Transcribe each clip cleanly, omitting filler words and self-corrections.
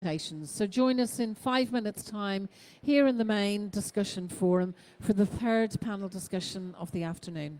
presentations. So join us in 5 minutes' time here in the main discussion forum for the third panel discussion of the afternoon.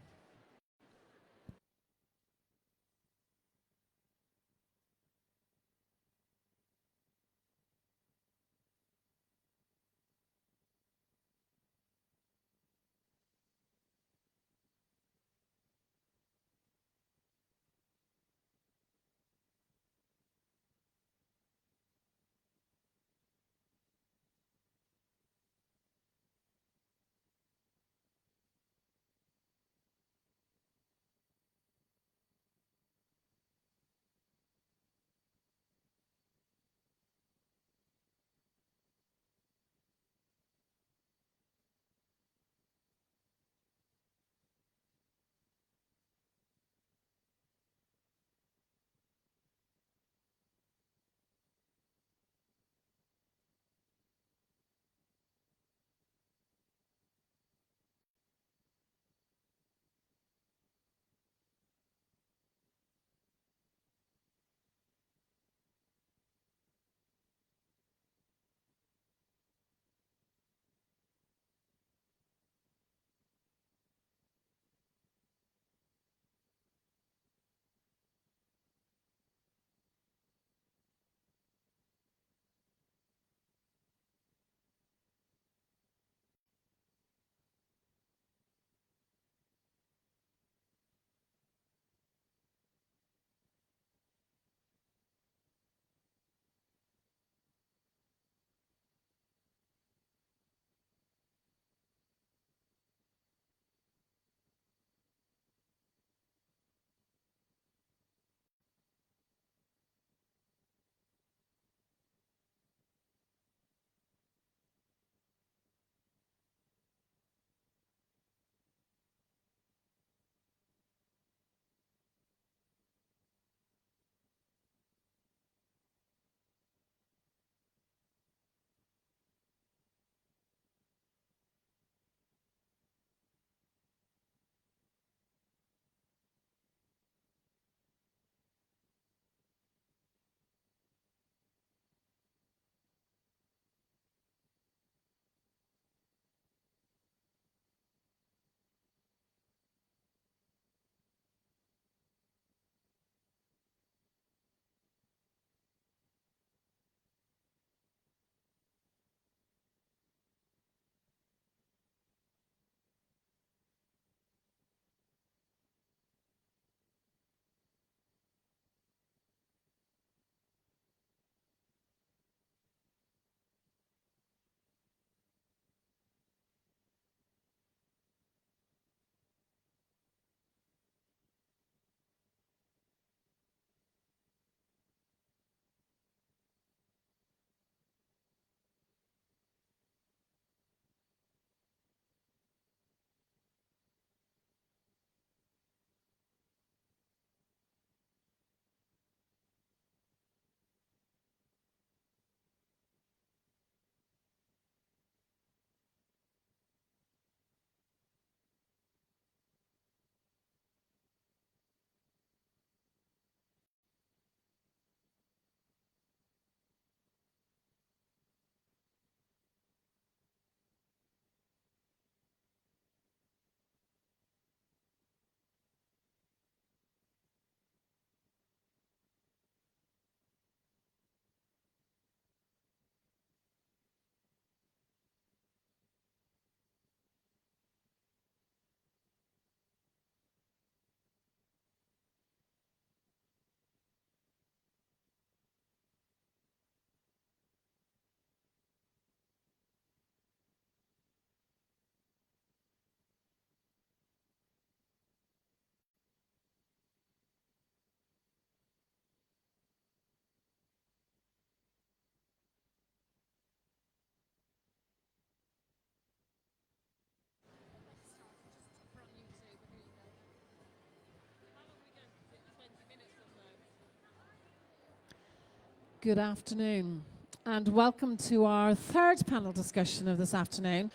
Good afternoon and welcome to our third panel discussion of this afternoon.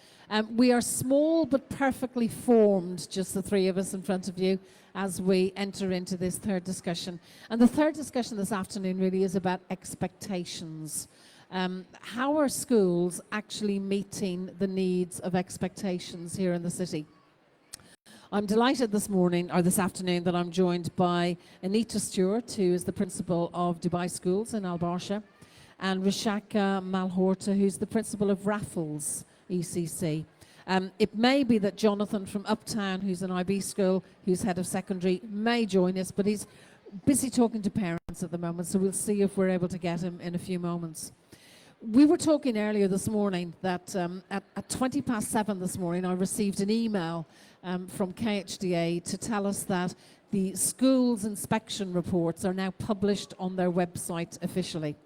We are small but perfectly formed, just the three of us in front of you, as we enter into this third discussion. And the third discussion this afternoon really is about expectations. How are schools actually meeting the needs of expectations here in the city? I'm delighted this afternoon, that I'm joined by Anita Stewart, who is the principal of Dubai Schools in Al Barsha, and Rishaka Malhotra, who's the principal of Raffles ECC. It may be that Jonathan from Uptown, who's an IB school, who's head of secondary, may join us, but he's busy talking to parents at the moment, so we'll see if we're able to get him in a few moments. We were talking earlier this morning that at 7:20 this morning, I received an email from KHDA to tell us that the schools' inspection reports are now published on their website officially.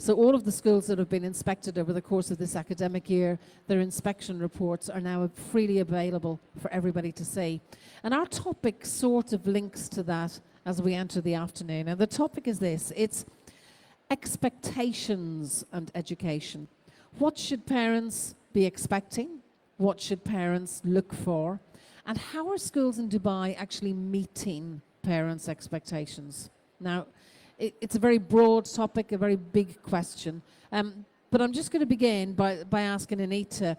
So all of the schools that have been inspected over the course of this academic year, their inspection reports are now freely available for everybody to see. And our topic sort of links to that as we enter the afternoon. And the topic is this: it's expectations and education. What should parents be expecting? What should parents look for? And how are schools in Dubai actually meeting parents' expectations? Now, it's a very broad topic, a very big question. But I'm just going to begin by asking Anita,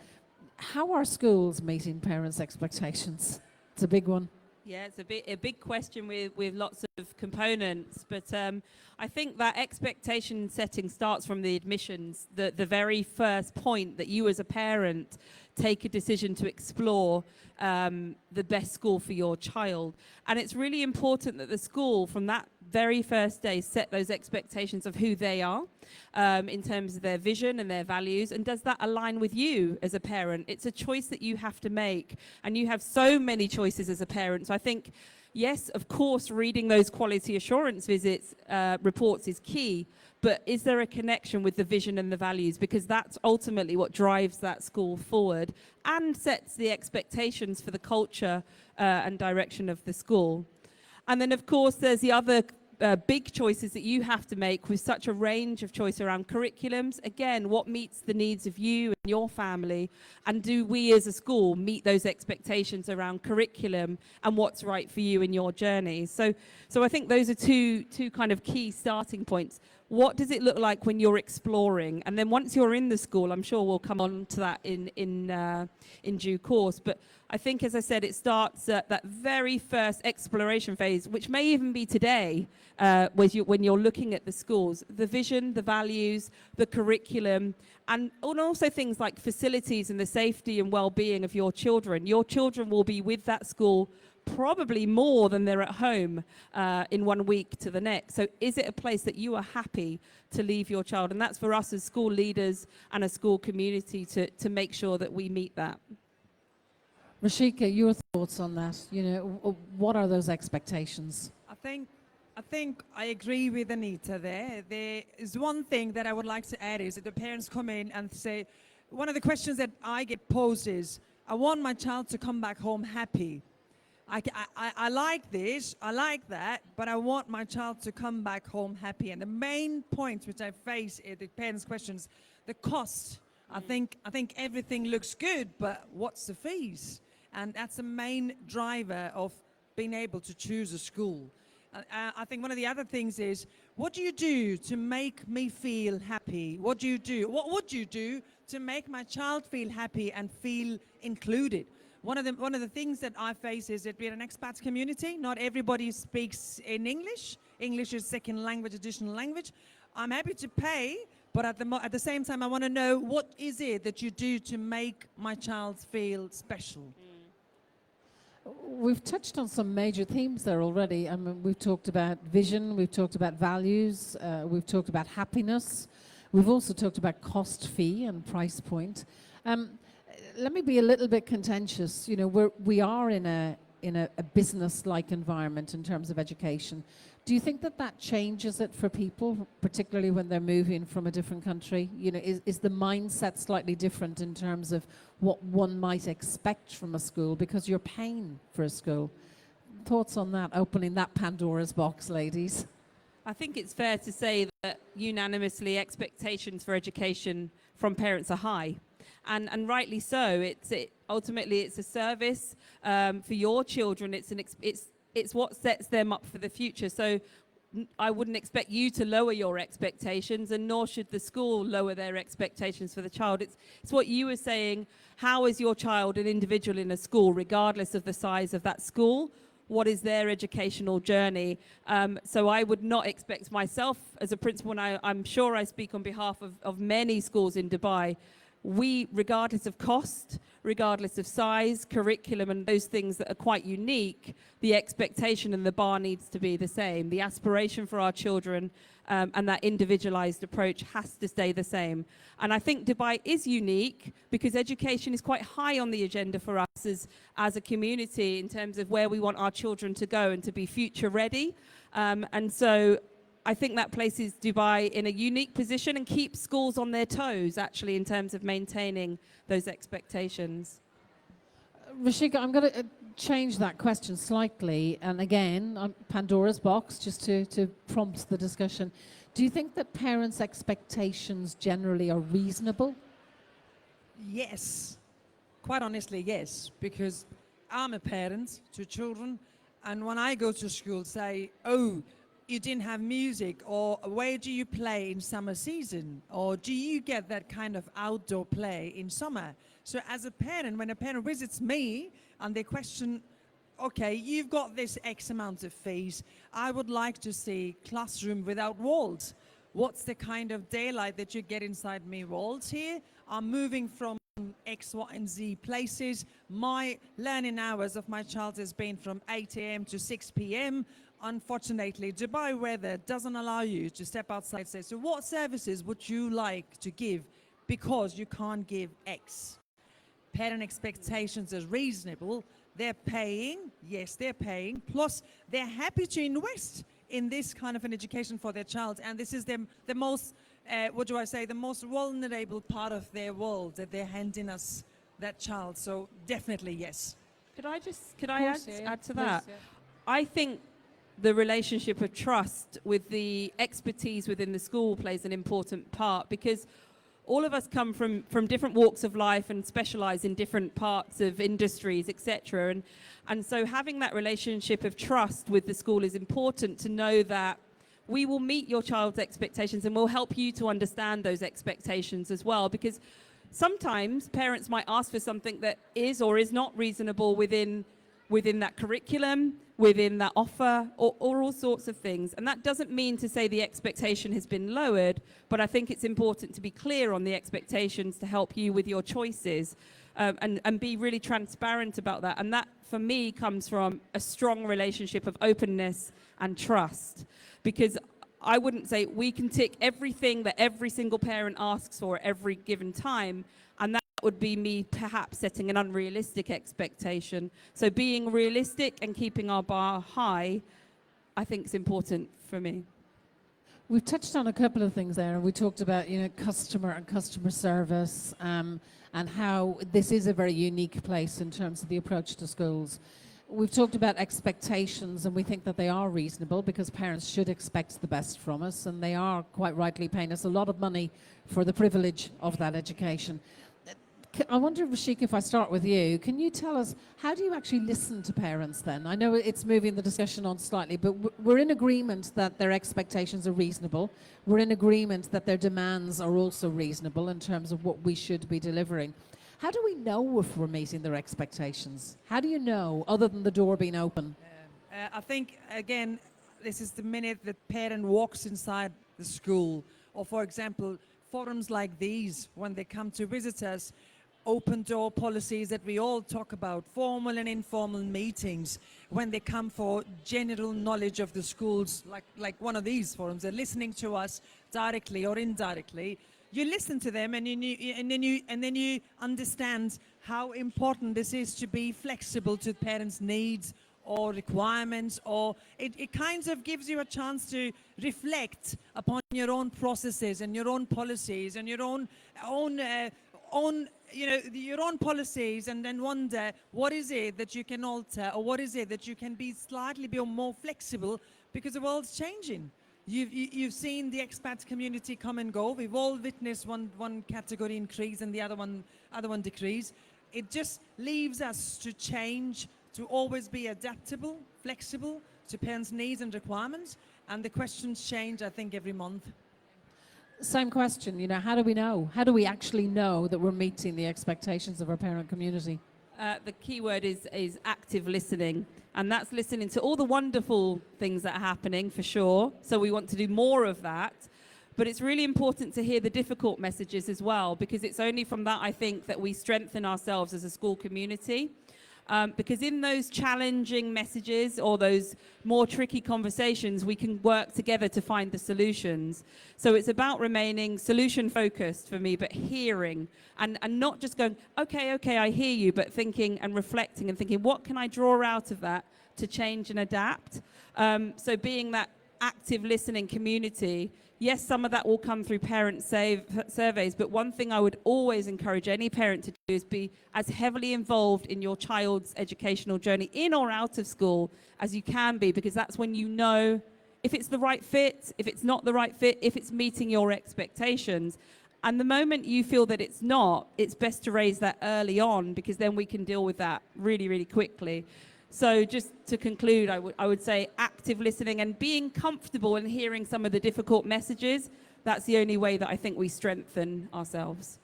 how are schools meeting parents' expectations? It's a big one. Yeah, it's a big question with lots of components, but I think that expectation setting starts from the admissions, the very first point that you as a parent take a decision to explore the best school for your child. And it's really important that the school from that very first day set those expectations of who they are in terms of their vision and their values, and does that align with you as a parent? It's a choice that you have to make, and you have so many choices as a parent. So I think, yes, of course, reading those quality assurance visits reports is key, but is there a connection with the vision and the values? Because that's ultimately what drives that school forward and sets the expectations for the culture and direction of the school. And then, of course, there's the other big choices that you have to make with such a range of choice around curriculums. Again, what meets the needs of you and your family? And do we as a school meet those expectations around curriculum and what's right for you in your journey? So I think those are two kind of key starting points. What does it look like when you're exploring? And then once you're in the school, I'm sure we'll come on to that in due course. But I think, as I said, it starts at that very first exploration phase, which may even be today, when you're looking at the schools, the vision, the values, the curriculum, and also things like facilities and the safety and well-being of your children. Your children will be with that school probably more than they're at home in 1 week to the next. So is it a place that you are happy to leave your child? And that's for us as school leaders and a school community to make sure that we meet that. Rashika, your thoughts on that? You know, what are those expectations? I think I agree with Anita there. There is one thing that I would like to add is that the parents come in and say, one of the questions that I get posed is, I want my child to come back home happy. I like this, I like that, but I want my child to come back home happy. And the main point which I face in the parents' questions, the cost. I think everything looks good, but what's the fees? And that's the main driver of being able to choose a school. I think one of the other things is, what do you do to make me feel happy? What do you do? What would you do to make my child feel happy and feel included? One of the things that I face is that we're an expat community. Not everybody speaks in English. English is second language, additional language. I'm happy to pay, but at the same time, I want to know, what is it that you do to make my child feel special? We've touched on some major themes there already. I mean, we've talked about vision, we've talked about values, we've talked about happiness. We've also talked about cost, fee, and price point. Let me be a little bit contentious. You know, we are in a business-like environment in terms of education. Do you think that changes it for people, particularly when they're moving from a different country? You know, is the mindset slightly different in terms of what one might expect from a school because you're paying for a school? Thoughts on that, opening that Pandora's box, ladies? I think it's fair to say that unanimously expectations for education from parents are high. And rightly so. Ultimately, it's a service for your children. It's what sets them up for the future. So I wouldn't expect you to lower your expectations, and nor should the school lower their expectations for the child. It's what you were saying. How is your child an individual in a school, regardless of the size of that school? What is their educational journey? So I would not expect myself as a principal, and I'm sure I speak on behalf of many schools in Dubai, we, regardless of cost, regardless of size, curriculum, and those things that are quite unique, the expectation and the bar needs to be the same. The aspiration for our children and that individualized approach has to stay the same. And I think Dubai is unique because education is quite high on the agenda for us as a community in terms of where we want our children to go and to be future ready. And so I think that places Dubai in a unique position and keeps schools on their toes, actually, in terms of maintaining those expectations. Rashika, I'm going to change that question slightly. And again, Pandora's box, just to prompt the discussion. Do you think that parents' expectations generally are reasonable? Yes. Quite honestly, yes. Because I'm a parent to children, and when I go to school, say, oh, you didn't have music, or where do you play in summer season, or do you get that kind of outdoor play in summer? So as a parent, when a parent visits me and they question, okay, you've got this X amount of fees, I would like to see classroom without walls. What's the kind of daylight that you get inside me walls here? I'm moving from X, Y, and Z places. My learning hours of my child has been from 8 a.m. to 6 p.m. Unfortunately, Dubai weather doesn't allow you to step outside and say, so what services would you like to give? Because you can't give X. Parent expectations are reasonable. They're paying, yes, they're paying, plus they're happy to invest in this kind of an education for their child. And this is the most, the most vulnerable part of their world, that they're handing us that child. So definitely yes. Could I add to that? Yeah. I think the relationship of trust with the expertise within the school plays an important part, because all of us come from different walks of life and specialize in different parts of industries, etc. And so having that relationship of trust with the school is important, to know that we will meet your child's expectations and we'll help you to understand those expectations as well, because sometimes parents might ask for something that is or is not reasonable within that curriculum, within that offer, or all sorts of things. And that doesn't mean to say the expectation has been lowered, but I think it's important to be clear on the expectations to help you with your choices, and be really transparent about that. And that, for me, comes from a strong relationship of openness and trust, because I wouldn't say we can tick everything that every single parent asks for at every given time, and that would be me perhaps setting an unrealistic expectation. So being realistic and keeping our bar high, I think, is important for me. We've touched on a couple of things there, and we talked about, customer and customer service, and how this is a very unique place in terms of the approach to schools. We've talked about expectations, and we think that they are reasonable because parents should expect the best from us, and they are quite rightly paying us a lot of money for the privilege of that education. I wonder, Rashika, if I start with you, can you tell us, how do you actually listen to parents then? I know it's moving the discussion on slightly, but we're in agreement that their expectations are reasonable. We're in agreement that their demands are also reasonable in terms of what we should be delivering. How do we know if we're meeting their expectations? How do you know, other than the door being open? I think, again, this is the minute the parent walks inside the school, or, for example, forums like these, when they come to visit us, open door policies that we all talk about, formal and informal meetings, when they come for general knowledge of the schools, like one of these forums, they're listening to us directly or indirectly. You listen to them, and then you understand how important this is to be flexible to parents' needs or requirements, or it kind of gives you a chance to reflect upon your own processes and your own policies and your own your own policies, and then wonder what is it that you can alter, or what is it that you can be slightly more flexible, because the world's changing. You've seen the expat community come and go. We've all witnessed one category increase and the other one decrease. It just leaves us to change, to always be adaptable, flexible to parents' needs and requirements. and the questions change, I think, every month. Same question, you know, how do we know? How do we actually know that we're meeting the expectations of our parent community? The key word is active listening, and that's listening to all the wonderful things that are happening, for sure. So we want to do more of that. But it's really important to hear the difficult messages as well, because it's only from that, I think, that we strengthen ourselves as a school community. Because in those challenging messages or those more tricky conversations, we can work together to find the solutions. So it's about remaining solution focused for me, but hearing and not just going, okay, I hear you, but thinking and reflecting and thinking, what can I draw out of that to change and adapt? So being that active listening community. Yes, some of that will come through parent surveys, but one thing I would always encourage any parent to do is be as heavily involved in your child's educational journey, in or out of school, as you can be, because that's when you know if it's the right fit, if it's not the right fit, if it's meeting your expectations. And the moment you feel that it's not, it's best to raise that early on, because then we can deal with that really, really quickly. So just to conclude, I would say active listening and being comfortable in hearing some of the difficult messages. That's the only way that I think we strengthen ourselves.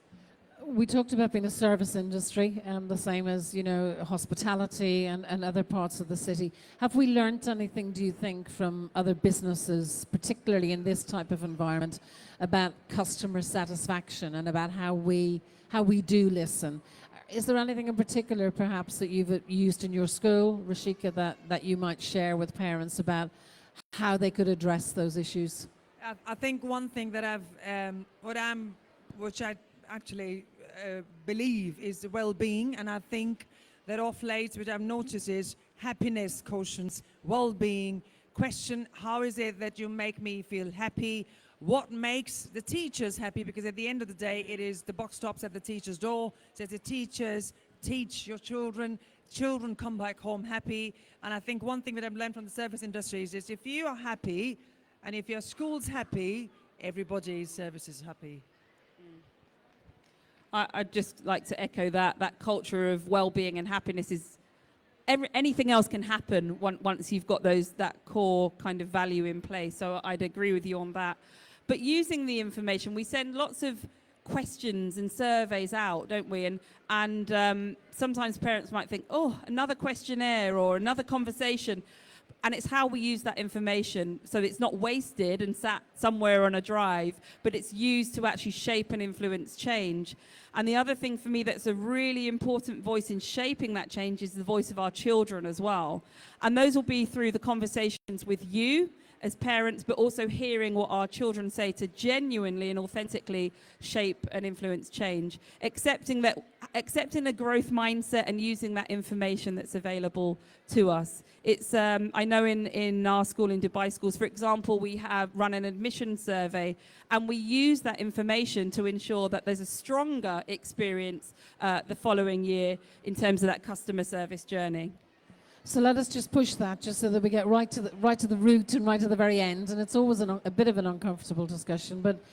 We talked about being a service industry, the same as, you know, hospitality and other parts of the city. Have we learnt anything, do you think, from other businesses, particularly in this type of environment, about customer satisfaction and about how we do listen? Is there anything in particular, perhaps, that you've used in your school, Rashika, that you might share with parents about how they could address those issues? I think one thing that which I actually believe is well-being, and I think that off late, which I've noticed, is happiness quotients, well-being, question, how is it that you make me feel happy? What makes the teachers happy? Because at the end of the day, it is the buck stops at the teacher's door. Says the teachers teach your children. Children come back home happy. And I think one thing that I've learned from the service industries is if you are happy and if your school's happy, everybody's service is happy. I'd just like to echo that culture of well-being and happiness is anything else can happen once you've got that core kind of value in place. So I'd agree with you on that. But using the information, we send lots of questions and surveys out, don't we? And sometimes parents might think, oh, another questionnaire or another conversation. And it's how we use that information so it's not wasted and sat somewhere on a drive, but it's used to actually shape and influence change. And the other thing for me that's a really important voice in shaping that change is the voice of our children as well. And those will be through the conversations with you as parents, but also hearing what our children say to genuinely and authentically shape and influence change. Accepting a growth mindset and using that information that's available to us. It's I know in our school, in Dubai Schools, for example, we have run an admission survey, and we use that information to ensure that there's a stronger experience the following year in terms of that customer service journey. So let us just push that, just so that we get right to the root and right to the very end. And it's always a bit of an uncomfortable discussion. But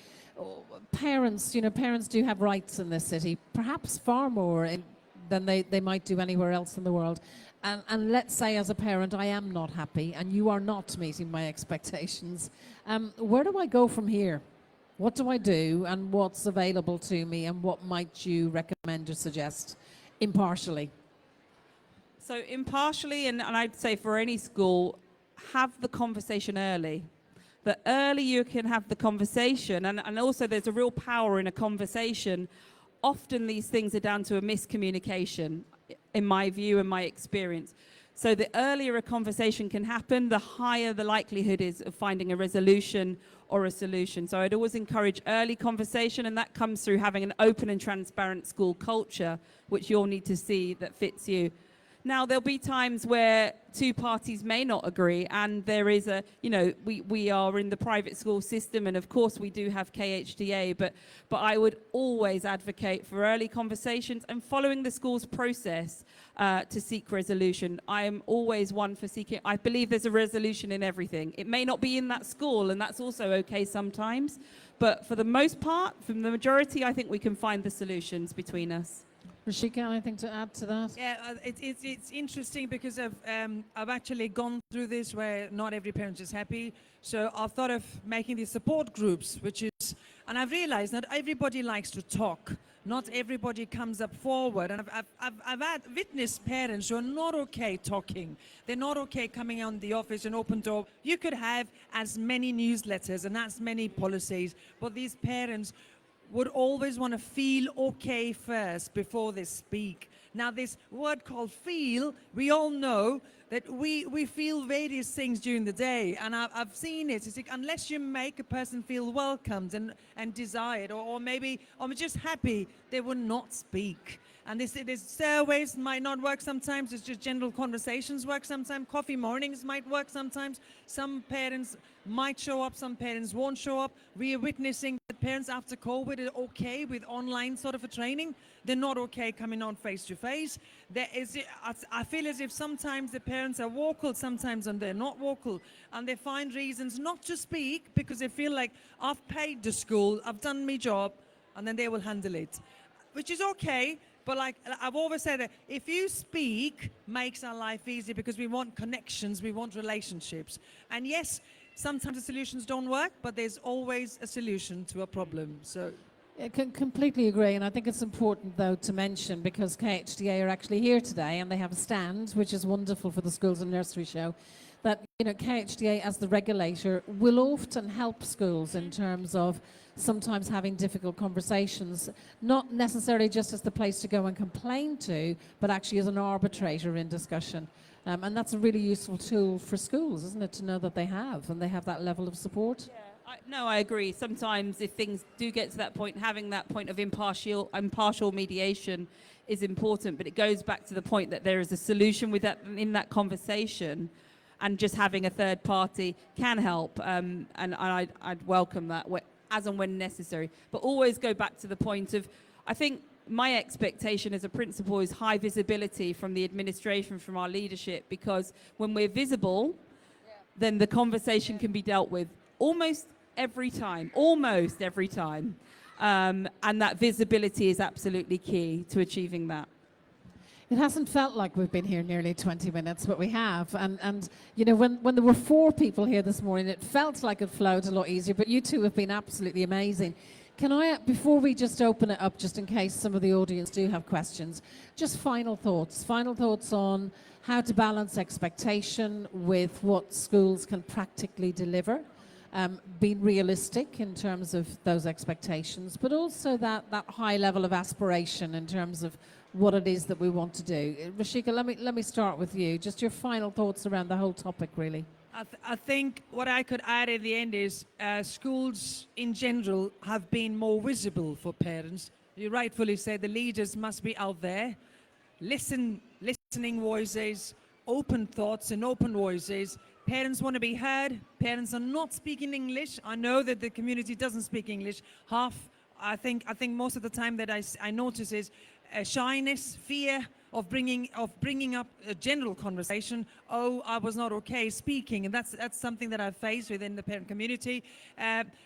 parents, you know, parents do have rights in this city, perhaps far more than they might do anywhere else in the world. And let's say, as a parent, I am not happy, and you are not meeting my expectations. Where do I go from here? What do I do, and what's available to me, and what might you recommend or suggest impartially? So impartially, and I'd say for any school, have the conversation early. The earlier you can have the conversation, and also there's a real power in a conversation. Often these things are down to a miscommunication, in my view and my experience. So the earlier a conversation can happen, the higher the likelihood is of finding a resolution or a solution. So I'd always encourage early conversation, and that comes through having an open and transparent school culture, which you'll need to see that fits you. Now, there'll be times where two parties may not agree, and there is we are in the private school system, and of course we do have KHDA, but I would always advocate for early conversations and following the school's process to seek resolution. I am always one for seeking. I believe there's a resolution in everything. It may not be in that school, and that's also okay sometimes, but for the most part, from the majority, I think we can find the solutions between us. Rashika, anything to add to that? Yeah, it's interesting because I've actually gone through this where not every parent is happy. So I've thought of making these support groups, which is, and I've realized not everybody likes to talk. Not everybody comes up forward. And I've had witnessed parents who are not okay talking. They're not okay coming on the office and open door. You could have as many newsletters and as many policies, but these parents would always want to feel okay first before they speak. Now, this word called feel, we all know that we feel various things during the day, and I've seen it. It's like, unless you make a person feel welcomed and desired, or maybe just happy, they will not speak. And this surveys might not work sometimes. It's just general conversations work sometimes. Coffee mornings might work sometimes. Some parents might show up, some parents won't show up. We are witnessing that parents after COVID are okay with online sort of a training. They're not okay coming on face to face. I feel as if sometimes the parents are vocal, sometimes and they're not vocal. And they find reasons not to speak because they feel like, I've paid the school, I've done my job, and then they will handle it. Which is okay. But like I've always said, that if you speak, makes our life easy because we want connections, we want relationships. And yes, sometimes the solutions don't work, but there's always a solution to a problem. So I can completely agree, and I think it's important though to mention, because KHDA are actually here today and they have a stand, which is wonderful for the Schools and Nursery Show, that KHDA as the regulator will often help schools in terms of sometimes having difficult conversations, not necessarily just as the place to go and complain to, but actually as an arbitrator in discussion. And that's a really useful tool for schools, isn't it, to know that they have, and they have that level of support? No, I agree. Sometimes if things do get to that point, having that point of impartial mediation is important, but it goes back to the point that there is a solution with that in that conversation, and just having a third party can help, and I'd welcome that as and when necessary. But always go back to the point of, I think my expectation as a principal is high visibility from the administration, from our leadership, because when we're visible, then the conversation can be dealt with almost every time. And that visibility is absolutely key to achieving that. It hasn't felt like we've been here nearly 20 minutes, but we have. And when there were 4 people here this morning, it felt like it flowed a lot easier, but you two have been absolutely amazing. Can I, before we just open it up, just in case some of the audience do have questions, just final thoughts on how to balance expectation with what schools can practically deliver, being realistic in terms of those expectations, but also that high level of aspiration in terms of what it is that we want to do. Rashika, let me start with you. Just your final thoughts around the whole topic, really. I think what I could add at the end is schools in general have been more visible for parents. You rightfully say the leaders must be out there, listening voices, open thoughts and open voices. Parents want to be heard. Parents are not speaking English. I know that the community doesn't speak English. I think most of the time that I notice is shyness, fear of bringing up a general conversation. Oh, I was not okay speaking, and that's something that I've faced within the parent community.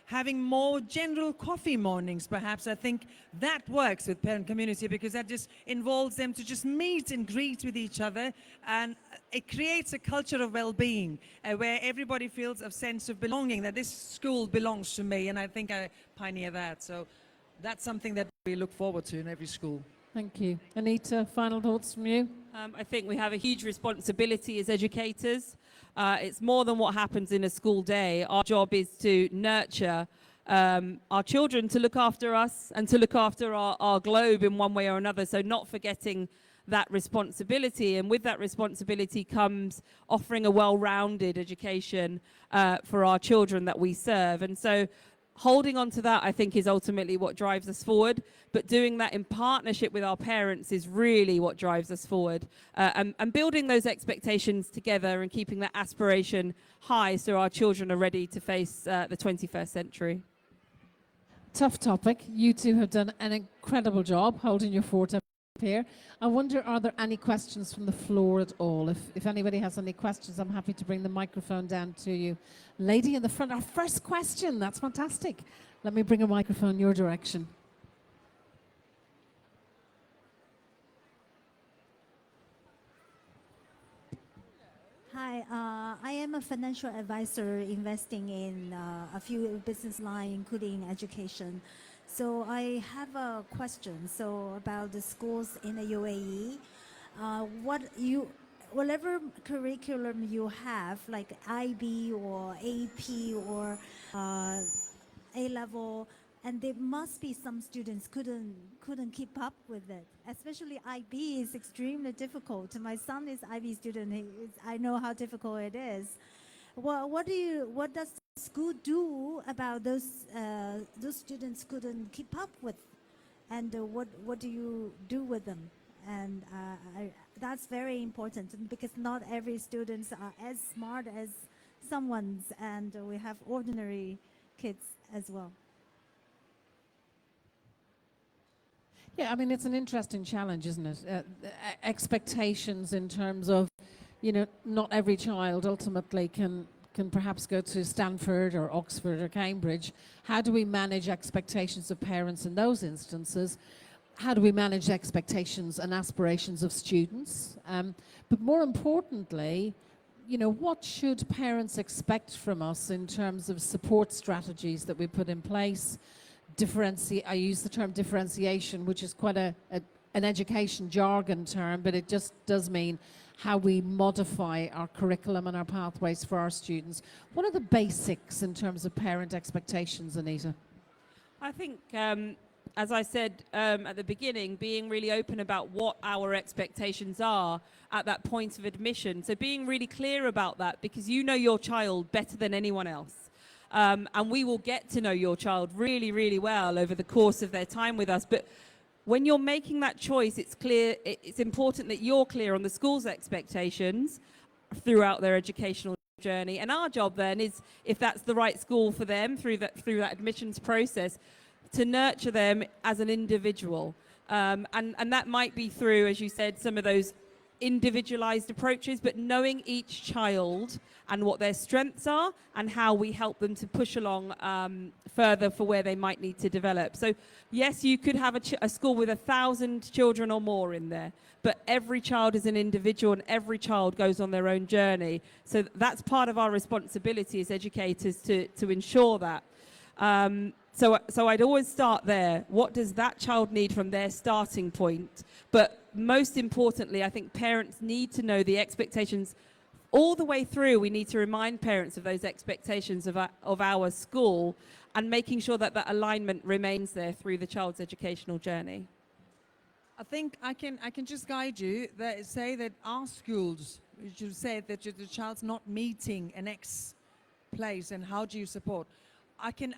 Having more general coffee mornings, perhaps, I think that works with parent community because that just involves them to just meet and greet with each other, and it creates a culture of well-being where everybody feels a sense of belonging, that this school belongs to me, and I think I pioneer that. So that's something that we look forward to in every school. Thank you. Anita, final thoughts from you? I think we have a huge responsibility as educators. It's more than what happens in a school day. Our job is to nurture our children, to look after us and to look after our globe in one way or another. So not forgetting that responsibility. And with that responsibility comes offering a well-rounded education for our children that we serve. And so holding on to that, I think, is ultimately what drives us forward. But doing that in partnership with our parents is really what drives us forward. And building those expectations together and keeping that aspiration high so our children are ready to face the 21st century. Tough topic. You two have done an incredible job holding your fort up here. I wonder, are there any questions from the floor at all? If anybody has any questions, I'm happy to bring the microphone down to you. Lady in the front, our first question. That's fantastic. Let me bring a microphone your direction. Hi, I am a financial advisor investing in a few business lines, including education. So I have a question. So about the schools in the UAE, whatever curriculum you have, like IB or AP or A level, and there must be some students couldn't keep up with it. Especially IB is extremely difficult. My son is IB student. I know how difficult it is. Well, what does the school do about those students couldn't keep up with, and what do you do with them? And that's very important because not every students are as smart as someone's, and we have ordinary kids as well. Yeah, I mean, it's an interesting challenge, isn't it? Expectations in terms of, not every child ultimately can perhaps go to Stanford or Oxford or Cambridge. How do we manage expectations of parents in those instances? How do we manage expectations and aspirations of students? But more importantly, what should parents expect from us in terms of support strategies that we put in place? I use the term differentiation, which is quite an education jargon term, but it just does mean how we modify our curriculum and our pathways for our students. What are the basics in terms of parent expectations, Anita? I think, as I said at the beginning, being really open about what our expectations are at that point of admission. So being really clear about that, because you know your child better than anyone else. And we will get to know your child really, really well over the course of their time with us. But when you're making that choice, it's important that you're clear on the school's expectations throughout their educational journey. And our job then is, if that's the right school for them through that admissions process, to nurture them as an individual. And that might be through, as you said, some of those individualized approaches, but knowing each child and what their strengths are and how we help them to push along further for where they might need to develop. So yes, you could have a school with 1,000 children or more in there, but every child is an individual and every child goes on their own journey. So that's part of our responsibility as educators to ensure that. So I'd always start there. What does that child need from their starting point? But most importantly, I think parents need to know the expectations all the way through. We need to remind parents of those expectations of our school and making sure that that alignment remains there through the child's educational journey. I think I can just guide you that say that our schools, you said that the child's not meeting an X place, and how do you support? I can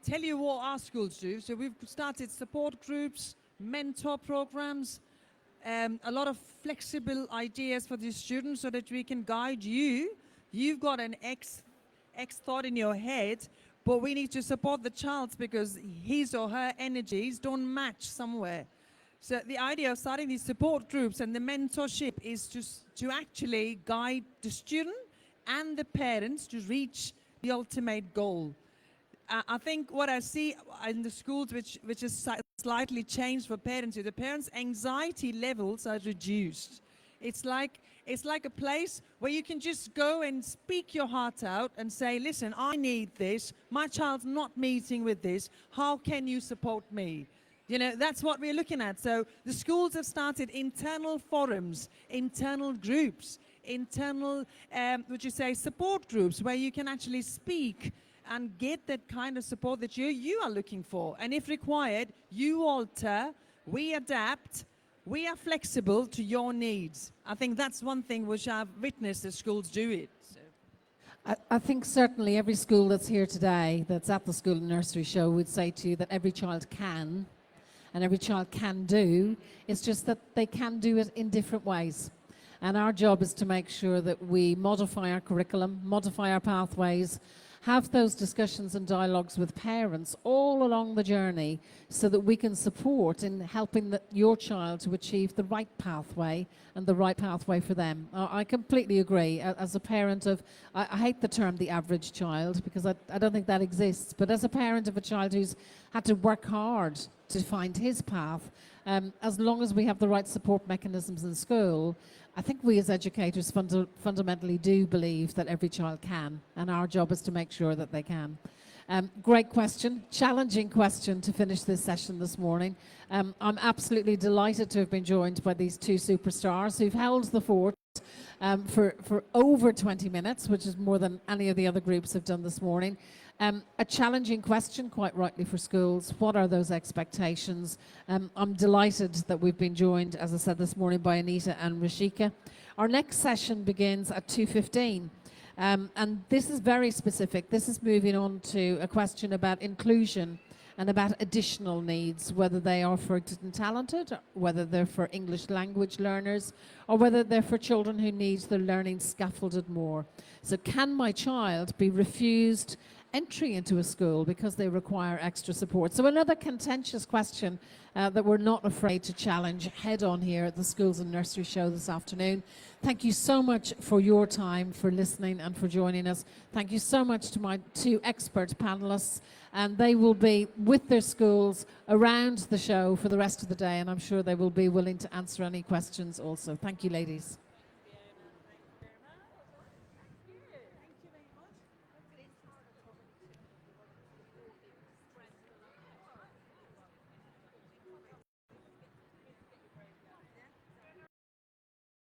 tell you what our schools do. So we've started support groups, mentor programs, a lot of flexible ideas for the students so that we can guide you. You've got an X thought in your head, but we need to support the child because his or her energies don't match somewhere. So the idea of starting these support groups and the mentorship is to actually guide the student and the parents to reach the ultimate goal. I think what I see in the schools, which is slightly changed for parents, is the parents' anxiety levels are reduced. It's like a place where you can just go and speak your heart out and say, listen, I need this. My child's not meeting with this. How can you support me? That's what we're looking at. So the schools have started internal forums, internal groups, internal, support groups where you can actually speak and get that kind of support that you are looking for. And if required, you alter, we adapt, we are flexible to your needs. I think that's one thing which I've witnessed the schools do it. So. I think certainly every school that's here today, that's at the School and Nursery Show, would say to you that every child can, and every child can do. It's just that they can do it in different ways. And our job is to make sure that we modify our curriculum, modify our pathways, have those discussions and dialogues with parents all along the journey so that we can support in helping your child to achieve the right pathway and the right pathway for them. I completely agree. As a parent of, I hate the term the average child because I don't think that exists, but as a parent of a child who's had to work hard to find his path. As long as we have the right support mechanisms in school, I think we as educators fundamentally do believe that every child can, and our job is to make sure that they can. Great question, challenging question to finish this session this morning. I'm absolutely delighted to have been joined by these two superstars who've held the fort for over 20 minutes, which is more than any of the other groups have done this morning. A challenging question, quite rightly, for schools. What are those expectations? I'm delighted that we've been joined, as I said this morning, by Anita and Rishika. Our next session begins at 2:15. And this is very specific. This is moving on to a question about inclusion and about additional needs, whether they are for gifted and talented, whether they're for English language learners, or whether they're for children who need their learning scaffolded more. So can my child be refused entry into a school because they require extra support? So another contentious question that we're not afraid to challenge head on here at the Schools and Nursery Show this afternoon. Thank you so much for your time, for listening and for joining us. Thank you so much to my two expert panelists, and they will be with their schools around the show for the rest of the day, and I'm sure they will be willing to answer any questions also. Thank you, ladies.